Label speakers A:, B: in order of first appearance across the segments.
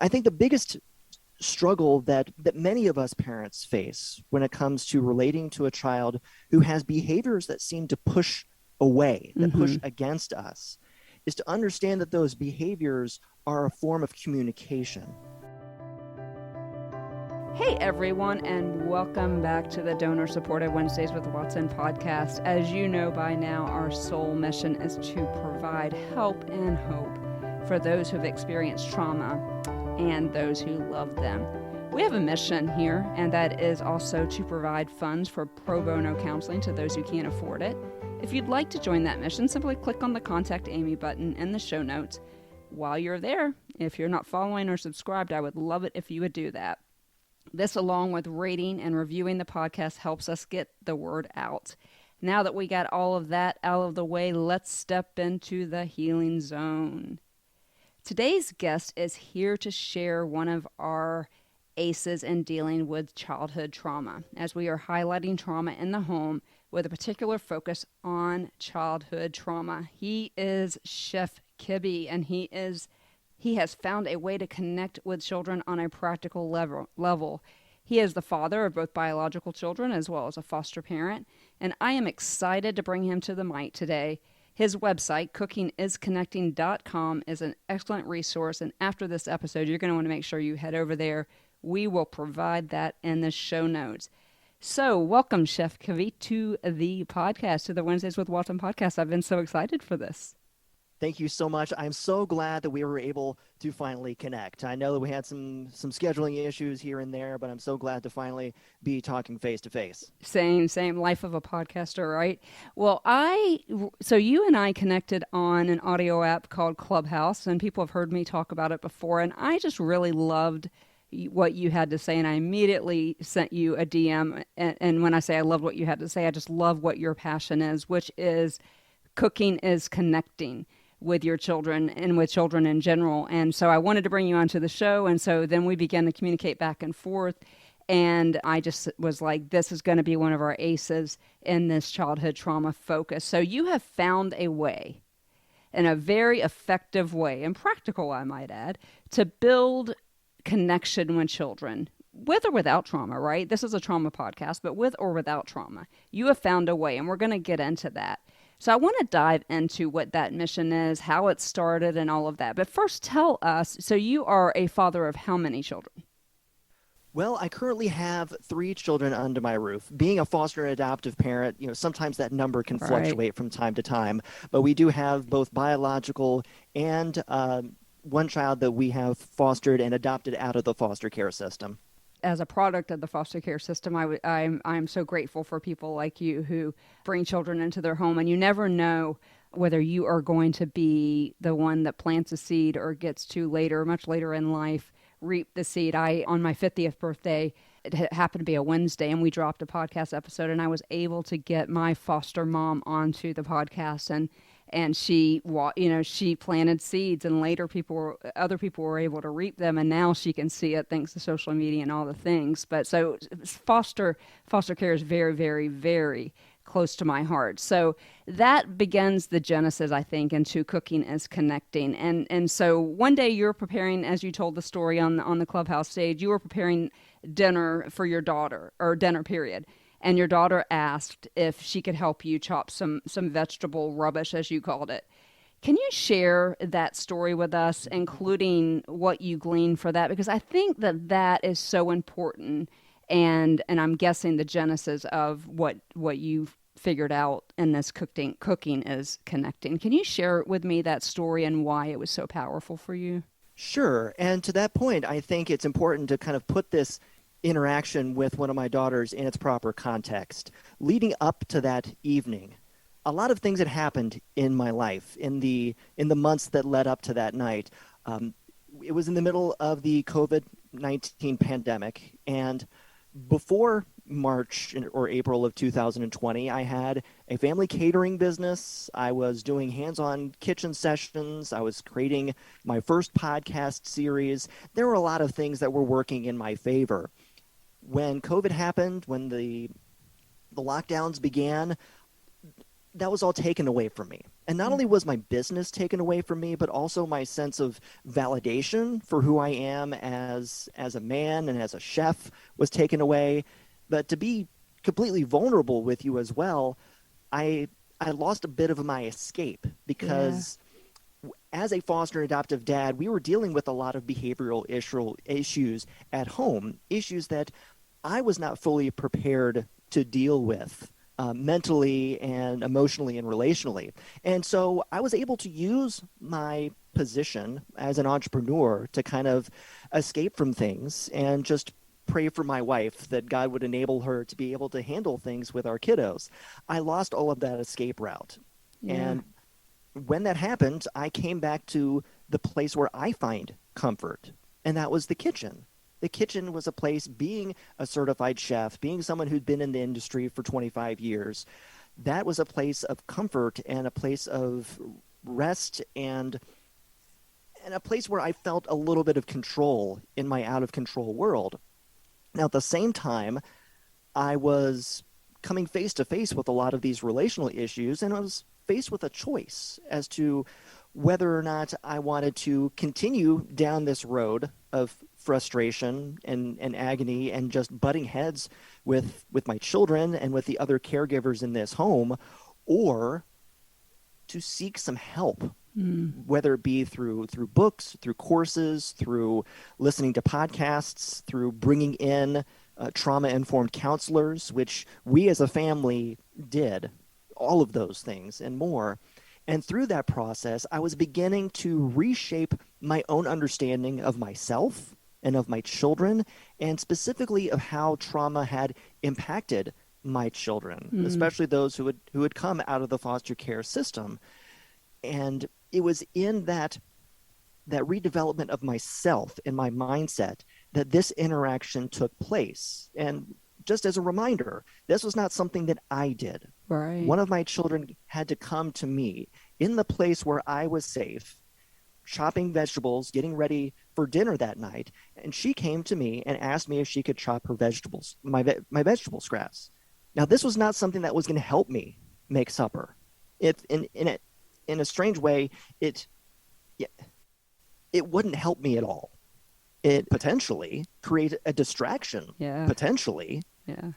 A: I think the biggest struggle that many of us parents face when it comes to relating to a child who has behaviors that seem to push away, that push against us, is to understand that those behaviors are a form of communication.
B: Hey everyone, and welcome back to the Donor Supported Wednesdays with Watson podcast. As you know by now, our sole mission is to provide help and hope for those who've experienced trauma and those who love them. We have a mission here, and that is also to provide funds for pro bono counseling to those who can't afford it. If you'd like to join that mission, simply click on the Contact Amy button in the show notes. While you're there, if you're not following or subscribed, I would love it if you would do that. This, along with rating and reviewing the podcast, helps us get the word out. Now that we got all of that out of the way, let's step into the healing zone. Today's guest is here to share one of our ACEs in dealing with childhood trauma, as we are highlighting trauma in the home with a particular focus on childhood trauma. He is Chef Kibby, and he has found a way to connect with children on a practical level. He is the father of both biological children as well as a foster parent, and I am excited to bring him to the mic today. His website, cookingisconnecting.com, is an excellent resource, and after this episode, you're going to want to make sure you head over there. We will provide that in the show notes. So, welcome, Chef Kibby, to the podcast, to the Wednesdays with Watson podcast. I've been so excited for this.
A: Thank you so much. I'm so glad that we were able to finally connect. I know that we had some scheduling issues here and there, but I'm so glad to finally be talking face to face.
B: Same life of a podcaster, right? Well, so you and I connected on an audio app called Clubhouse, and people have heard me talk about it before, and I just really loved what you had to say, and I immediately sent you a DM. And when I say I loved what you had to say, I just love what your passion is, which is cooking is connecting with your children and with children in general. And so I wanted to bring you onto the show. And so then we began to communicate back and forth. And I just was like, this is going to be one of our ACEs in this childhood trauma focus. So you have found a way, in a very effective way, and practical, I might add, to build connection with children, with or without trauma, right? This is a trauma podcast, but with or without trauma. You have found a way, and we're going to get into that. So I want to dive into what that mission is, how it started, and all of that. But first, tell us, so you are a father of how many children?
A: Well, I currently have 3 children under my roof. Being a foster and adoptive parent, sometimes that number can fluctuate from time to time. But we do have both biological and one child that we have fostered and adopted out of the foster care system.
B: As a product of the foster care system, I'm so grateful for people like you who bring children into their home, and you never know whether you are going to be the one that plants a seed or gets to later, much later in life, reap the seed. On my 50th birthday, it happened to be a Wednesday, and we dropped a podcast episode, and I was able to get my foster mom onto the podcast, and she planted seeds, and later other people were able to reap them, and now she can see it thanks to social media and all the things. But so foster care is very, very, very close to my heart. So that begins the genesis, I think, into Cooking is Connecting. And so one day you're preparing, as you told the story on the Clubhouse stage, you were preparing dinner for your daughter, or dinner period. And your daughter asked if she could help you chop some vegetable rubbish, as you called it. Can you share that story with us, including what you gleaned for that? Because I think that is so important, and I'm guessing the genesis of what you figured out in this cooking is connecting. Can you share with me that story and why it was so powerful for you?
A: Sure. And to that point, I think it's important to kind of put this interaction with one of my daughters in its proper context. Leading up to that evening, a lot of things had happened in my life in the months that led up to that night. It was in the middle of the COVID-19 pandemic, and before March or April of 2020, I had a family catering business. I was doing hands-on kitchen sessions. I was creating my first podcast series. There were a lot of things that were working in my favor. When COVID happened, when the lockdowns began, that was all taken away from me. And not only was my business taken away from me, but also my sense of validation for who I am as a man and as a chef was taken away. But to be completely vulnerable with you as well, I I lost a bit of my escape
B: Yeah.
A: because as a foster and adoptive dad, we were dealing with a lot of behavioral issues at home, issues that I was not fully prepared to deal with mentally and emotionally and relationally. And so I was able to use my position as an entrepreneur to kind of escape from things and just pray for my wife that God would enable her to be able to handle things with our kiddos. I lost all of that escape route.
B: Yeah.
A: And when that happened, I came back to the place where I find comfort, and that was the kitchen. The kitchen was a place, being a certified chef, being someone who'd been in the industry for 25 years, that was a place of comfort and a place of rest and a place where I felt a little bit of control in my out of control world. Now, at the same time, I was coming face to face with a lot of these relational issues, and I was faced with a choice as to whether or not I wanted to continue down this road of frustration and agony and just butting heads with my children and with the other caregivers in this home, or to seek some help, whether it be through books, through courses, through listening to podcasts, through bringing in trauma informed counselors, which we as a family did, all of those things and more. And through that process, I was beginning to reshape my own understanding of myself and of my children, and specifically of how trauma had impacted my children, especially those who had come out of the foster care system. And it was in that redevelopment of myself and my mindset that this interaction took place. And just as a reminder, this was not something that I did.
B: Right.
A: One of my children had to come to me in the place where I was safe, chopping vegetables, getting ready for dinner that night, and she came to me and asked me if she could chop her vegetables, my vegetable scraps. Now, this was not something that was going to help me make supper. It in a strange way, it yeah, it wouldn't help me at all. It potentially create a distraction,
B: Yeah.
A: potentially,
B: Yeah.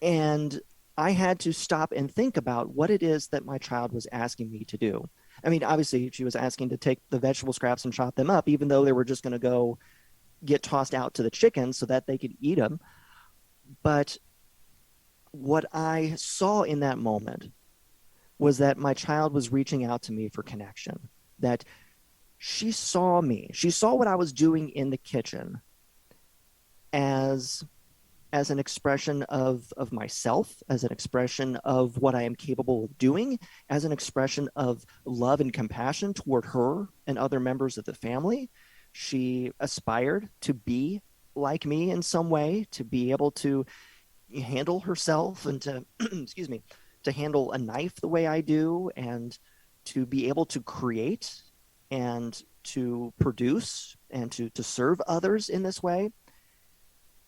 A: and I had to stop and think about what it is that my child was asking me to do. I mean, obviously, she was asking to take the vegetable scraps and chop them up, even though they were just going to go get tossed out to the chickens so that they could eat them. But what I saw in that moment was that my child was reaching out to me for connection, that she saw me, she saw what I was doing in the kitchen as an expression of myself, as an expression of what I am capable of doing, as an expression of love and compassion toward her and other members of the family. She aspired to be like me in some way, to be able to handle herself and to, excuse me, to handle a knife the way I do, and to be able to create and to produce and to serve others in this way.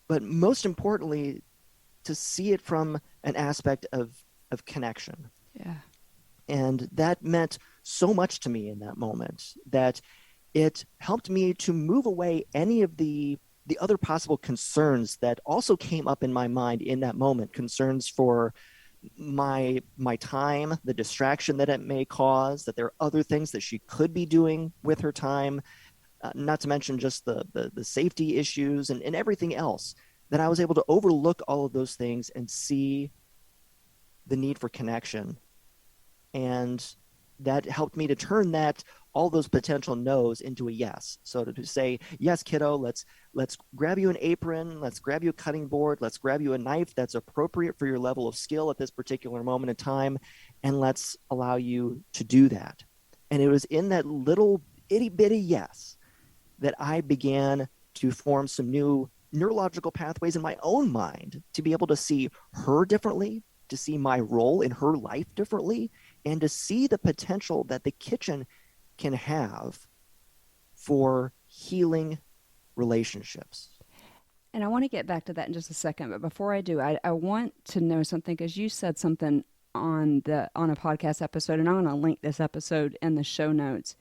A: But most importantly, to see it from an aspect of connection.
B: Yeah.
A: And that meant so much to me in that moment that it helped me to move away any of the other possible concerns that also came up in my mind in that moment, concerns for my time, the distraction that it may cause, that there are other things that she could be doing with her time, not to mention just the safety issues and everything else, that I was able to overlook all of those things and see the need for connection. And that helped me to turn that all those potential no's into a yes. So to say, yes, kiddo, let's grab you an apron, let's grab you a cutting board, let's grab you a knife that's appropriate for your level of skill at this particular moment in time, and let's allow you to do that. And it was in that little itty bitty yes that I began to form some new neurological pathways in my own mind to be able to see her differently, to see my role in her life differently, and to see the potential that the kitchen can have for healing relationships.
B: And I want to get back to that in just a second. But before I do, I want to know something because you said something on a podcast episode, and I'm going to link this episode in the show notes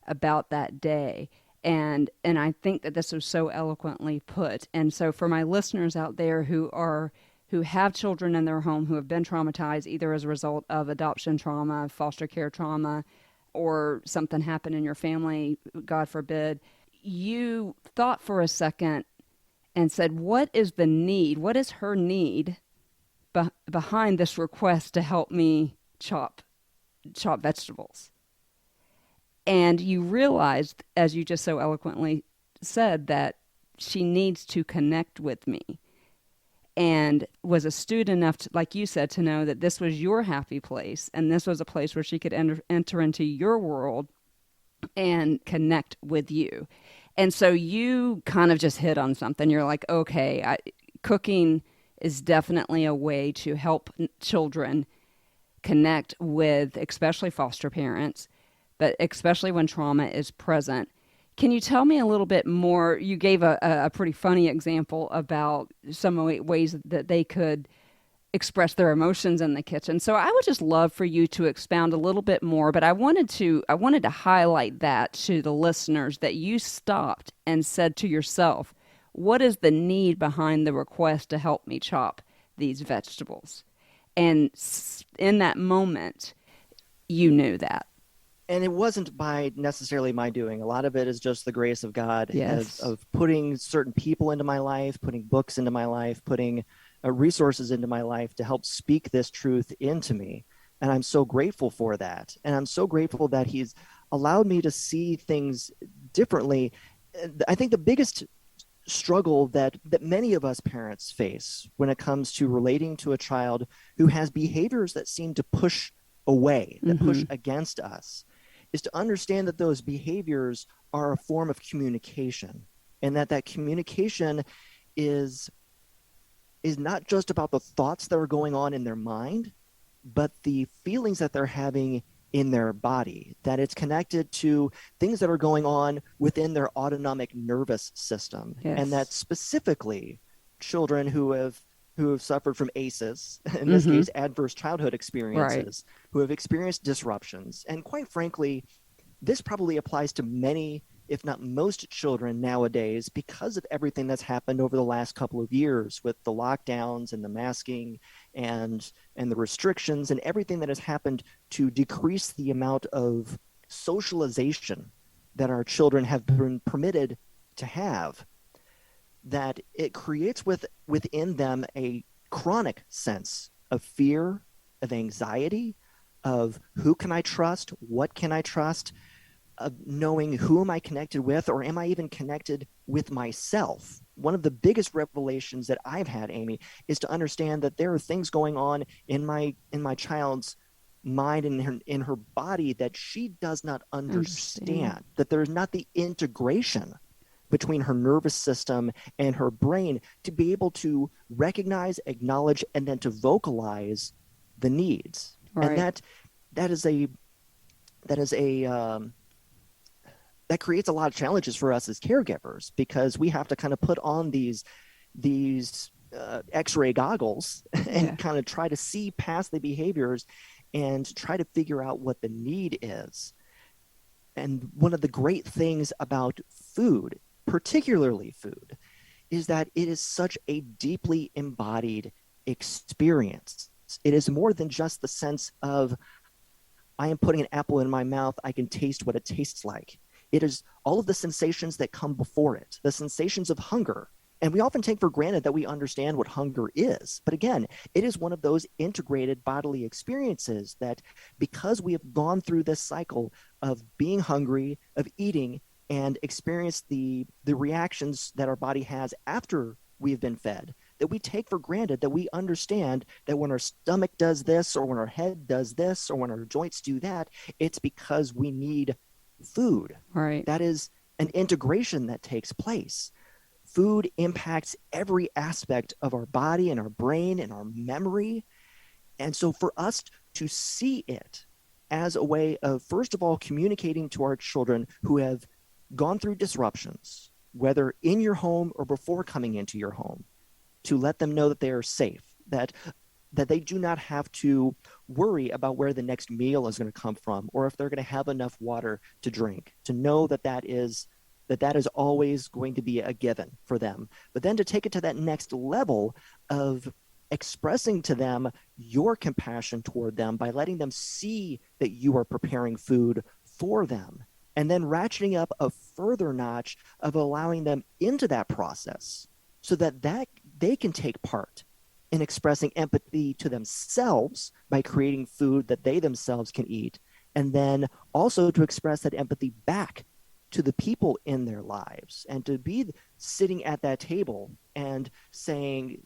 B: about that day. And I think that this was so eloquently put. And so for my listeners out there who have children in their home who have been traumatized either as a result of adoption trauma, foster care trauma, or something happened in your family, God forbid, you thought for a second and said, what is the need? What is her need behind this request to help me chop vegetables? And you realized, as you just so eloquently said, that she needs to connect with me, and was astute enough to, like you said, to know that this was your happy place, and this was a place where she could enter into your world and connect with you. And so you kind of just hit on something. You're like, okay, cooking is definitely a way to help children connect with, especially foster parents, but especially when trauma is present. Can you tell me a little bit more? You gave a pretty funny example about some ways that they could express their emotions in the kitchen. So I would just love for you to expound a little bit more, but I wanted to highlight that to the listeners, that you stopped and said to yourself, what is the need behind the request to help me chop these vegetables? And in that moment, you knew that.
A: And it wasn't by necessarily my doing. A lot of it is just the grace of God,
B: yes,
A: of putting certain people into my life, putting books into my life, putting resources into my life to help speak this truth into me. And I'm so grateful for that. And I'm so grateful that he's allowed me to see things differently. I think the biggest struggle that many of us parents face when it comes to relating to a child who has behaviors that seem to push away, that push against us, is to understand that those behaviors are a form of communication, and that communication is not just about the thoughts that are going on in their mind, but the feelings that they're having in their body, that it's connected to things that are going on within their autonomic nervous system.
B: Yes.
A: And that specifically children who have suffered from ACEs, in this case, adverse childhood experiences, who have experienced disruptions. And quite frankly, this probably applies to many, if not most, children nowadays because of everything that's happened over the last couple of years with the lockdowns and the masking and the restrictions and everything that has happened to decrease the amount of socialization that our children have been permitted to have, that it creates within them a chronic sense of fear, of anxiety, of who can I trust, what can I trust, of knowing who am I connected with, or am I even connected with myself. One of the biggest revelations that I've had, Amy, is to understand that there are things going on in my child's mind and in her body that she does not understand. That there's not the integration between her nervous system and her brain to be able to recognize, acknowledge, and then to vocalize the needs.
B: Right.
A: And that creates a lot of challenges for us as caregivers, because we have to kind of put on these X-ray goggles and kind of try to see past the behaviors and try to figure out what the need is. And one of the great things about food, particularly food, is that it is such a deeply embodied experience. It is more than just the sense of, I am putting an apple in my mouth, I can taste what it tastes like. It is all of the sensations that come before it, the sensations of hunger. And we often take for granted that we understand what hunger is. But again, it is one of those integrated bodily experiences that, because we have gone through this cycle of being hungry, of eating, and experience the reactions that our body has after we've been fed, that we take for granted that we understand that when our stomach does this, or when our head does this, or when our joints do that, it's because we need food.
B: Right.
A: That is an integration that takes place. Food impacts every aspect of our body and our brain and our memory. And so for us to see it as a way of, first of all, communicating to our children who have gone through disruptions, whether in your home or before coming into your home, to let them know that they are safe, that that they do not have to worry about where the next meal is going to come from, or if they're going to have enough water to drink, to know that is always going to be a given for them. But then to take it to that next level of expressing to them your compassion toward them by letting them see that you are preparing food for them, and then ratcheting up a further notch of allowing them into that process so that they can take part in expressing empathy to themselves by creating food that they themselves can eat, and then also to express that empathy back to the people in their lives, and to be sitting at that table and saying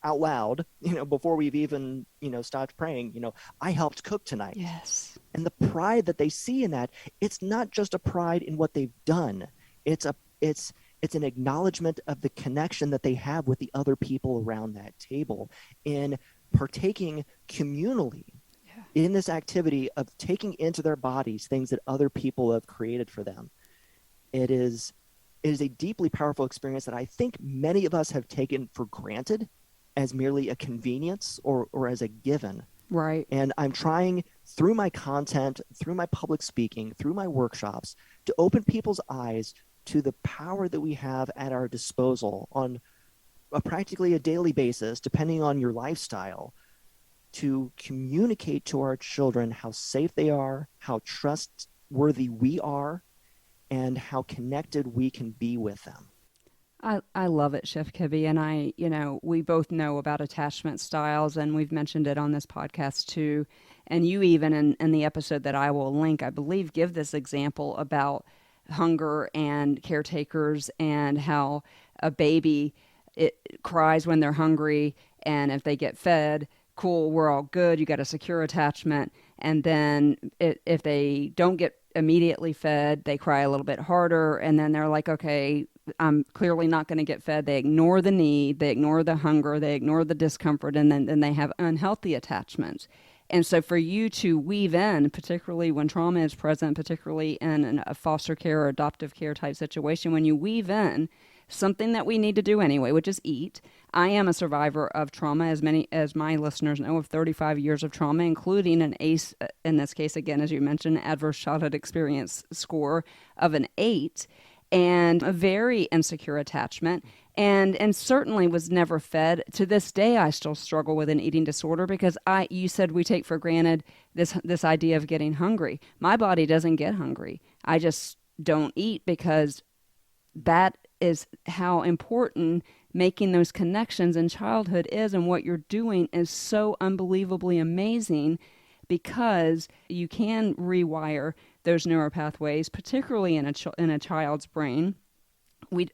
A: out loud, before we've even, stopped praying, I helped cook tonight.
B: Yes.
A: And the pride that they see in that, it's not just a pride in what they've done. It's an acknowledgement of the connection that they have with the other people around that table in partaking communally in this activity of taking into their bodies things that other people have created for them. It is a deeply powerful experience that I think many of us have taken for granted as merely a convenience or as a given.
B: Right.
A: And I'm trying through my content, through my public speaking, through my workshops, to open people's eyes to the power that we have at our disposal on practically a daily basis, depending on your lifestyle, to communicate to our children how safe they are, how trustworthy we are, and how connected we can be with them.
B: I love it, Chef Kibby. And we both know about attachment styles, and we've mentioned it on this podcast too. And you even in the episode that I will link, I believe, give this example about hunger and caretakers, and how a baby, it cries when they're hungry, and if they get fed, cool, we're all good, you got a secure attachment. And then if they don't get immediately fed, they cry a little bit harder, and then they're like, okay, I'm clearly not going to get fed. They ignore the need, they ignore the hunger, they ignore the discomfort, and then they have unhealthy attachments. And so for you to weave in, particularly when trauma is present, particularly in a foster care or adoptive care type situation, when you weave in something that we need to do anyway, which is eat. I am a survivor of trauma, as many as my listeners know, of 35 years of trauma, including an ACE, in this case, again, as you mentioned, adverse childhood experience score of an 8, and a very insecure attachment, and certainly was never fed. To this day, I still struggle with an eating disorder because you said we take for granted this idea of getting hungry. My body doesn't get hungry. I just don't eat, because that is how important making those connections in childhood is, and what you're doing is so unbelievably amazing, because you can rewire those neuropathways, particularly in a child's brain.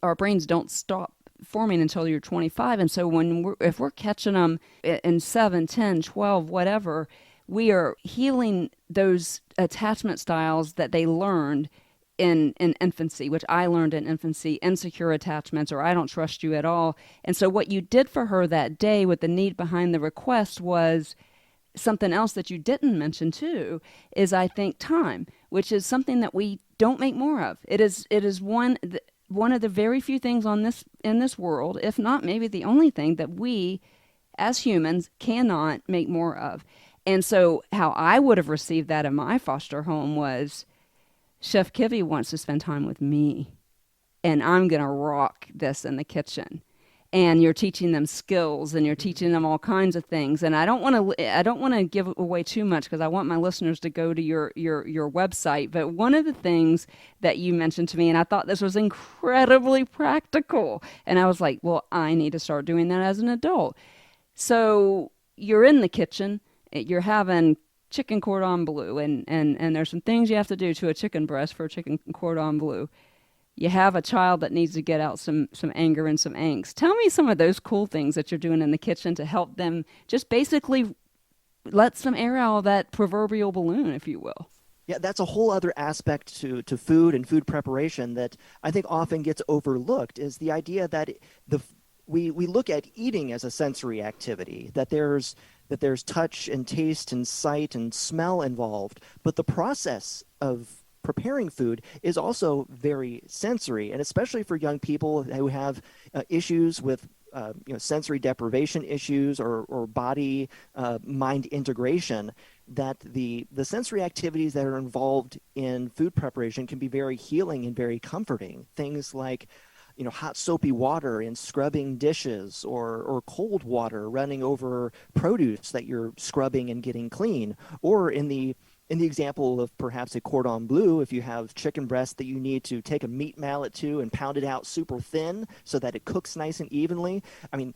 B: Our brains don't stop forming until you're 25, and so if we're catching them in 7, 10, 12, whatever, we are healing those attachment styles that they learned in infancy, which I learned in infancy, insecure attachments, or I don't trust you at all. And so what you did for her that day with the need behind the request was something else that you didn't mention too, is I think time, which is something that we don't make more of. It is one of the very few things in this world, if not maybe the only thing, that we as humans cannot make more of. And so how I would have received that in my foster home was, Chef Kibby wants to spend time with me, and I'm going to rock this in the kitchen. And you're teaching them skills, and you're teaching them all kinds of things. And I don't want to give away too much, because I want my listeners to go to your website. But one of the things that you mentioned to me, and I thought this was incredibly practical, and I was like, well, I need to start doing that as an adult. So you're in the kitchen, you're having chicken cordon bleu, and there's some things you have to do to a chicken breast for a chicken cordon bleu. You have a child that needs to get out some anger and some angst. Tell me some of those cool things that you're doing in the kitchen to help them just basically let some air out of that proverbial balloon, if you will.
A: Yeah, that's a whole other aspect to food and food preparation that I think often gets overlooked, is the idea that we look at eating as a sensory activity, that there's touch and taste and sight and smell involved, but the process of preparing food is also very sensory, and especially for young people who have issues with sensory deprivation issues or body mind integration, that the sensory activities that are involved in food preparation can be very healing and very comforting. Things like hot soapy water in scrubbing dishes, or cold water running over produce that you're scrubbing and getting clean, or in the example of perhaps a cordon bleu, if you have chicken breast that you need to take a meat mallet to and pound it out super thin so that it cooks nice and evenly. I mean,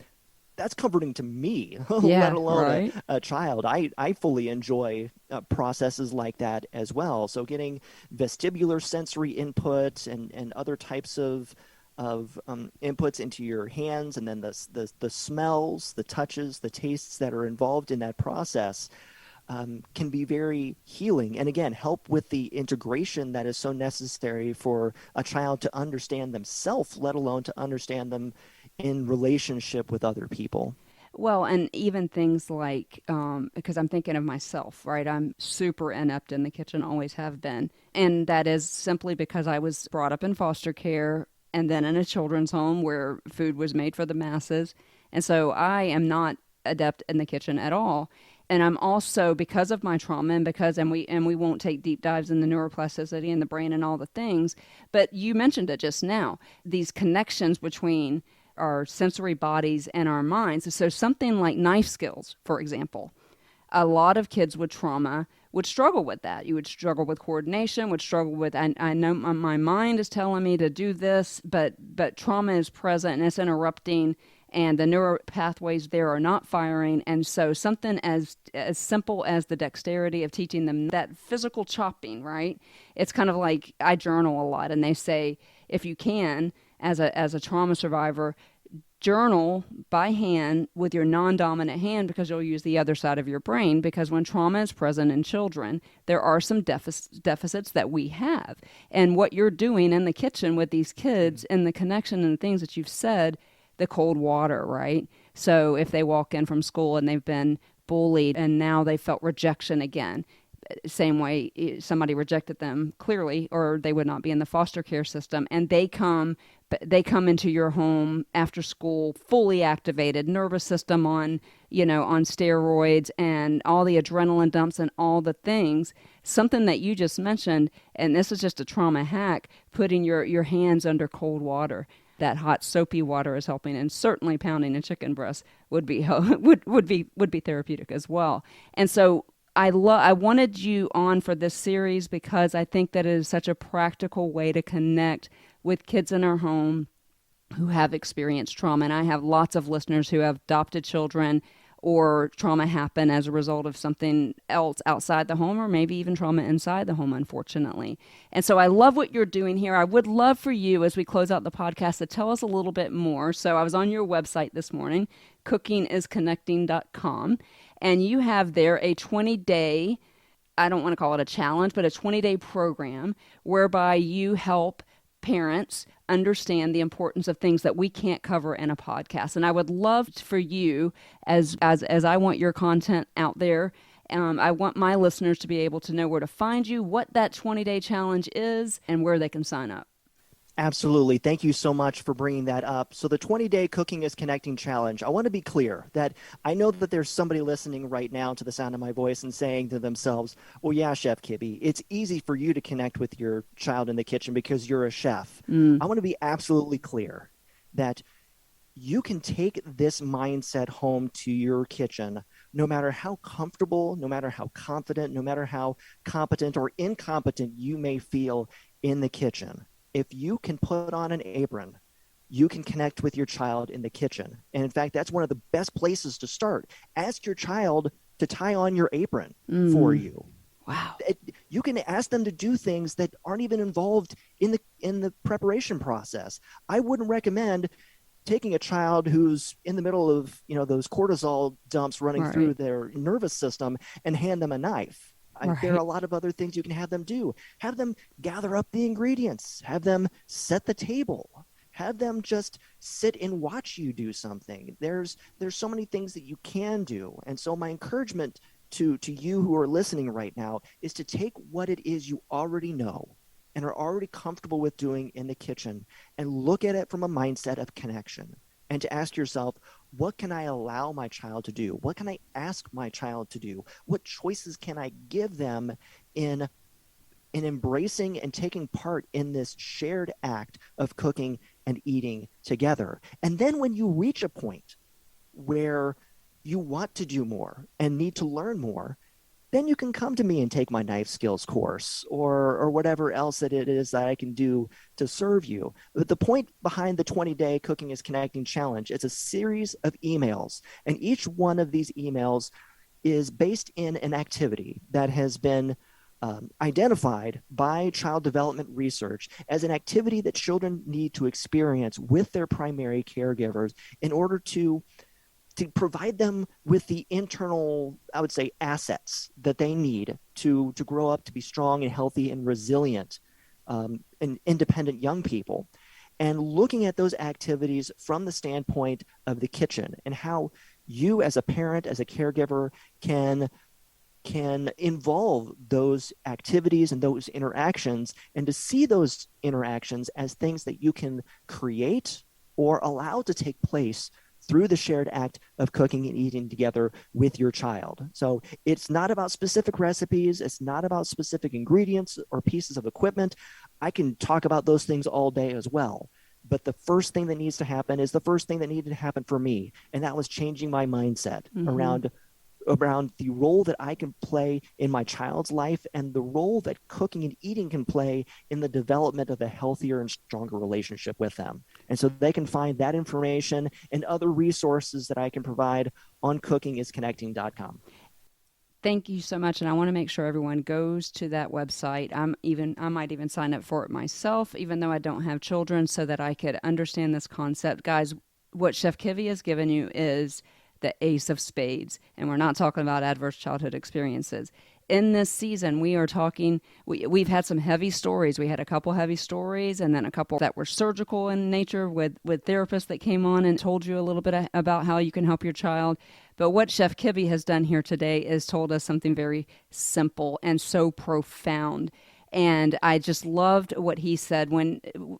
A: that's comforting to me, let alone
B: right.
A: a child. I fully enjoy processes like that as well. So getting vestibular sensory input and other types of inputs into your hands, and then the smells, the touches, the tastes that are involved in that process can be very healing, and again help with the integration that is so necessary for a child to understand themselves, let alone to understand them in relationship with other people.
B: Well, and even things like, because I'm thinking of myself, right? I'm super inept in the kitchen, always have been. And that is simply because I was brought up in foster care and then in a children's home where food was made for the masses. And so I am not adept in the kitchen at all. And I'm also, because of my trauma, and we won't take deep dives in the neuroplasticity and the brain and all the things, but you mentioned it just now, these connections between our sensory bodies and our minds. So something like knife skills, for example, a lot of kids with trauma would struggle with that. You would struggle with coordination, would struggle with, I know my mind is telling me to do this, but trauma is present and it's interrupting, and the neural pathways there are not firing. And so something as simple as the dexterity of teaching them that physical chopping, right? It's kind of like, I journal a lot, and they say, if you can, as a trauma survivor, journal by hand with your non-dominant hand, because you'll use the other side of your brain, because when trauma is present in children, there are some deficits that we have. And what you're doing in the kitchen with these kids and the connection and the things that you've said, the cold water, right? So if they walk in from school and they've been bullied and now they felt rejection again, same way somebody rejected them clearly, or they would not be in the foster care system, and they come into your home after school fully activated, nervous system on steroids, and all the adrenaline dumps and all the things. Something that you just mentioned, and this is just a trauma hack, putting your hands under cold water. That hot soapy water is helping, and certainly pounding a chicken breast would be therapeutic as well. And so I wanted you on for this series because I think that it is such a practical way to connect with kids in our home who have experienced trauma. And I have lots of listeners who have adopted children, or trauma happened as a result of something else outside the home, or maybe even trauma inside the home, unfortunately. And so I love what you're doing here. I would love for you, as we close out the podcast, to tell us a little bit more. So I was on your website this morning, cookingisconnecting.com, and you have there a 20-day, I don't want to call it a challenge, but a 20-day program whereby you help parents understand the importance of things that we can't cover in a podcast. And I would love for you, as I want your content out there, I want my listeners to be able to know where to find you, what that 20-day challenge is, and where they can sign up.
A: Absolutely. Thank you so much for bringing that up. So the 20-day Cooking is Connecting Challenge, I want to be clear that I know that there's somebody listening right now to the sound of my voice and saying to themselves, well, yeah, Chef Kibby, it's easy for you to connect with your child in the kitchen because you're a chef. I want to be absolutely clear that you can take this mindset home to your kitchen, no matter how comfortable, no matter how confident, no matter how competent or incompetent you may feel in the kitchen. If you can put on an apron, you can connect with your child in the kitchen. And in fact, that's one of the best places to start. Ask your child to tie on your apron for you.
B: Wow.
A: You can ask them to do things that aren't even involved in the preparation process. I wouldn't recommend taking a child who's in the middle of, those cortisol dumps running through their nervous system and hand them a knife. There are a lot of other things you can have them do. Have them gather up the ingredients. Have them set the table. Have them just sit and watch you do something. There's so many things that you can do. And so my encouragement to you who are listening right now is to take what it is you already know and are already comfortable with doing in the kitchen and look at it from a mindset of connection. and to ask yourself, what can I allow my child to do? What can I ask my child to do? What choices can I give them in embracing and taking part in this shared act of cooking and eating together? And then when you reach a point where you want to do more and need to learn more, then you can come to me and take my knife skills course or whatever else that it is that I can do to serve you. But the point behind the 20-day Cooking is Connecting challenge, it's a series of emails, and each one of these emails is based in an activity that has been identified by child development research as an activity that children need to experience with their primary caregivers in order to provide them with the internal, I would say, assets that they need to grow up to be strong and healthy and resilient and independent young people. And looking at those activities from the standpoint of the kitchen and how you as a parent, as a caregiver, can involve those activities and those interactions, and to see those interactions as things that you can create or allow to take place through the shared act of cooking and eating together with your child. So it's not about specific recipes. It's not about specific ingredients or pieces of equipment. I can talk about those things all day as well. But the first thing that needs to happen is the first thing that needed to happen for me. And that was changing my mindset around the role that I can play in my child's life and the role that cooking and eating can play in the development of a healthier and stronger relationship with them. And so they can find that information and other resources that I can provide on cookingisconnecting.com.
B: Thank you so much. And I want to make sure everyone goes to that website. I might even sign up for it myself, even though I don't have children, so that I could understand this concept. Guys, what Chef Kibby has given you is the ace of spades, and we're not talking about adverse childhood experiences. In this season, we are talking, we've had some heavy stories. We had a couple heavy stories and then a couple that were surgical in nature with therapists that came on and told you a little bit about how you can help your child. But what Chef Kibby has done here today is told us something very simple and so profound. And I just loved what he said when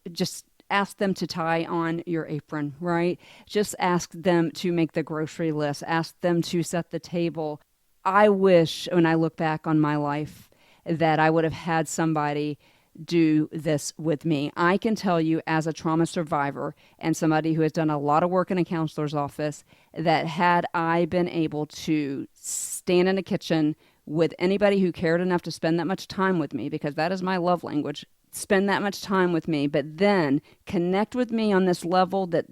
B: just ask them to tie on your apron, right? Just ask them to make the grocery list. Ask them to set the table. I wish, when I look back on my life, that I would have had somebody do this with me. I can tell you, as a trauma survivor and somebody who has done a lot of work in a counselor's office, that had I been able to stand in a kitchen with anybody who cared enough to spend that much time with me, because that is my love language, spend that much time with me, but then connect with me on this level that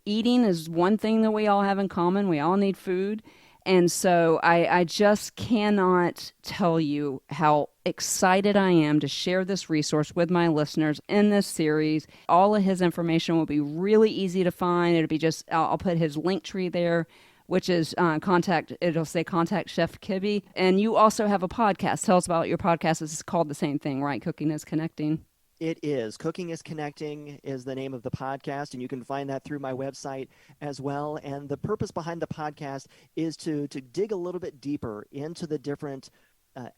B: eating is one thing that we all have in common. We all need food. And so I just cannot tell you how excited I am to share this resource with my listeners in this series. All of his information will be really easy to find. It'll be just, I'll put his link tree there, which is it'll say contact Chef Kibby. And you also have a podcast. Tell us about your podcast. It's called the same thing, right? Cooking is Connecting.
A: It is. Cooking is Connecting is the name of the podcast, and you can find that through my website as well. And the purpose behind the podcast is to dig a little bit deeper into the different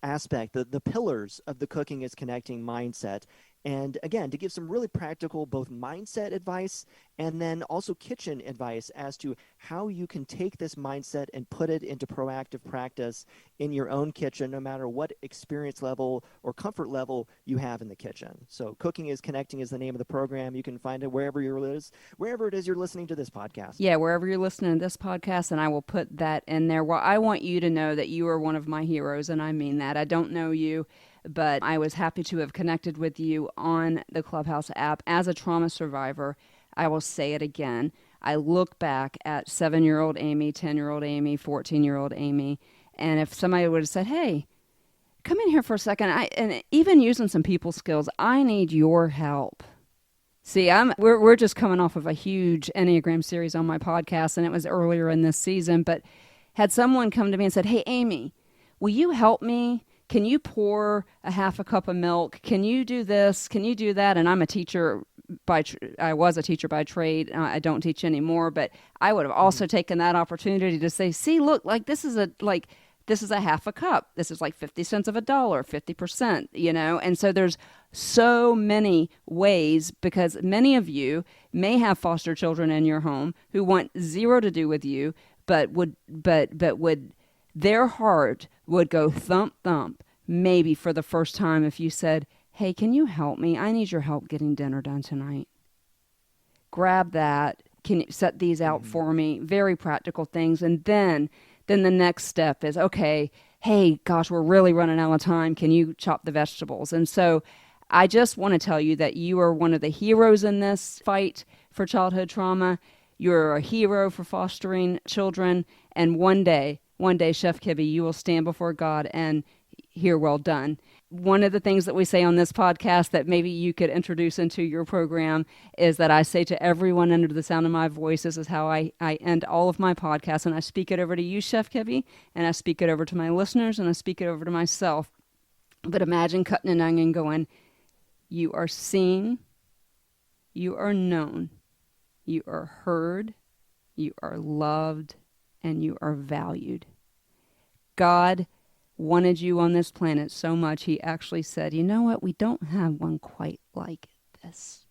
A: aspect, the pillars of the Cooking is Connecting mindset. And again, to give some really practical both mindset advice and then also kitchen advice as to how you can take this mindset and put it into proactive practice in your own kitchen, no matter what experience level or comfort level you have in the kitchen. So Cooking is Connecting is the name of the program. You can find it wherever it is you're listening to this podcast.
B: Yeah, wherever you're listening to this podcast, and I will put that in there. Well, I want you to know that you are one of my heroes, and I mean that. I don't know you, but I was happy to have connected with you on the Clubhouse app as a trauma survivor. I will say it again. I look back at 7-year-old Amy, 10-year-old Amy, 14-year-old Amy, and if somebody would have said, hey, come in here for a second, and even using some people skills, I need your help. See, we're just coming off of a huge Enneagram series on my podcast, and it was earlier in this season, but had someone come to me and said, hey, Amy, will you help me? Can you pour a half a cup of milk? Can you do this? Can you do that? And I'm a teacher I was a teacher by trade. I don't teach anymore, but I would have also taken that opportunity to say, see, look, this is a half a cup. This is like 50 cents of a dollar, 50%, And so there's so many ways, because many of you may have foster children in your home who want zero to do with you, but would their heart would go thump thump maybe for the first time if you said, "Hey, can you help me? I need your help getting dinner done tonight. Grab that. Can you set these out for me?" Very practical things. And then the next step is, okay, hey, gosh, we're really running out of time. Can you chop the vegetables? And so I just want to tell you that you are one of the heroes in this fight for childhood trauma. You're a hero for fostering children. And one day, Chef Kibby, you will stand before God and hear, "Well done." One of the things that we say on this podcast that maybe you could introduce into your program is that I say to everyone under the sound of my voice, this is how I end all of my podcasts, and I speak it over to you, Chef Kibby, and I speak it over to my listeners, and I speak it over to myself. But imagine cutting an onion going, you are seen, you are known, you are heard, you are loved, and you are valued. God wanted you on this planet so much, he actually said, "You know what? We don't have one quite like this."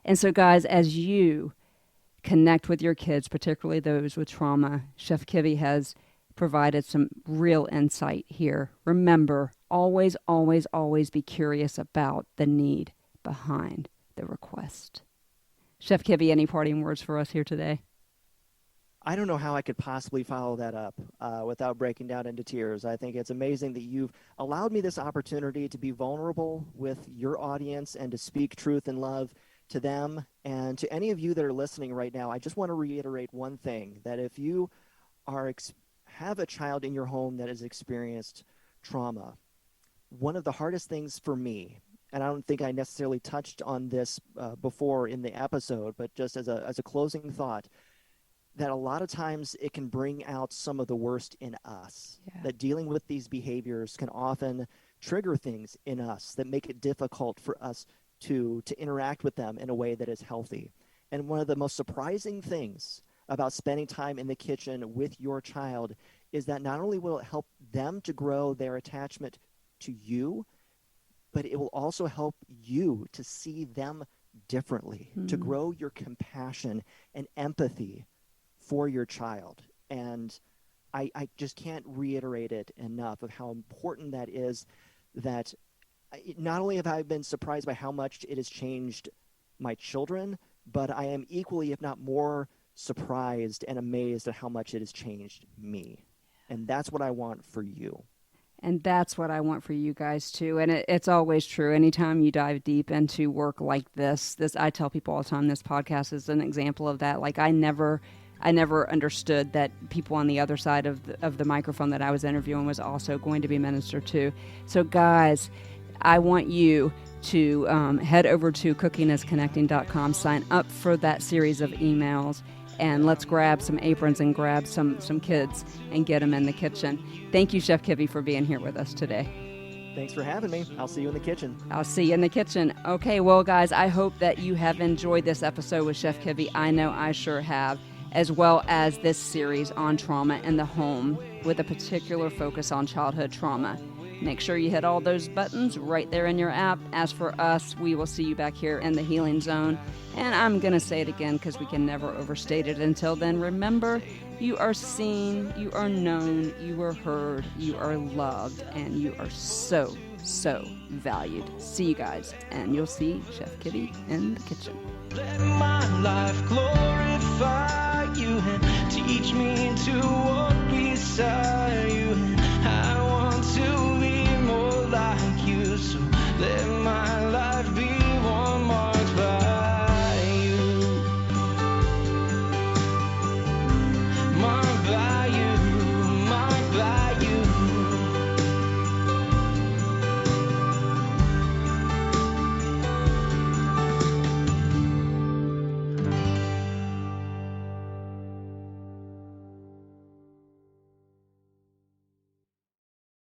B: And so, guys, as you connect with your kids, particularly those with trauma, Chef Kibby has provided some real insight here. Remember, always, always, always be curious about the need behind the request. Chef Kibby, any parting words for us here today?
A: I don't know how I could possibly follow that up without breaking down into tears. I think it's amazing that you've allowed me this opportunity to be vulnerable with your audience and to speak truth and love to them. And to any of you that are listening right now, I just want to reiterate one thing, that if you have a child in your home that has experienced trauma, one of the hardest things for me, and I don't think I necessarily touched on this before in the episode, but just as a closing thought, that a lot of times it can bring out some of the worst in us. Yeah. That dealing with these behaviors can often trigger things in us that make it difficult for us to interact with them in a way that is healthy. And one of the most surprising things about spending time in the kitchen with your child is that not only will it help them to grow their attachment to you, but it will also help you to see them differently, to grow your compassion and empathy for your child. And I just can't reiterate it enough of how important that is, that not only have I been surprised by how much it has changed my children, but I am equally, if not more, surprised and amazed at how much it has changed me. And that's what I want for you.
B: And that's what I want for you guys too. And it's always true. Anytime you dive deep into work like this, I tell people all the time, this podcast is an example of that. Like I never understood that people on the other side of the microphone that I was interviewing was also going to be ministered to. So guys, I want you to head over to cookingisconnecting.com, sign up for that series of emails, and let's grab some aprons and grab some kids and get them in the kitchen. Thank you, Chef Kibby, for being here with us today.
A: Thanks for having me. I'll see you in the kitchen.
B: I'll see you in the kitchen. Okay, well, guys, I hope that you have enjoyed this episode with Chef Kibby. I know I sure have, as well as this series on trauma in the home with a particular focus on childhood trauma. Make sure you hit all those buttons right there in your app. As for us, we will see you back here in the Healing Zone. And I'm going to say it again because we can never overstate it. Until then, remember, you are seen, you are known, you are heard, you are loved, and you are so, so valued. See you guys, and you'll see Chef Kibby in the kitchen.
C: Let my life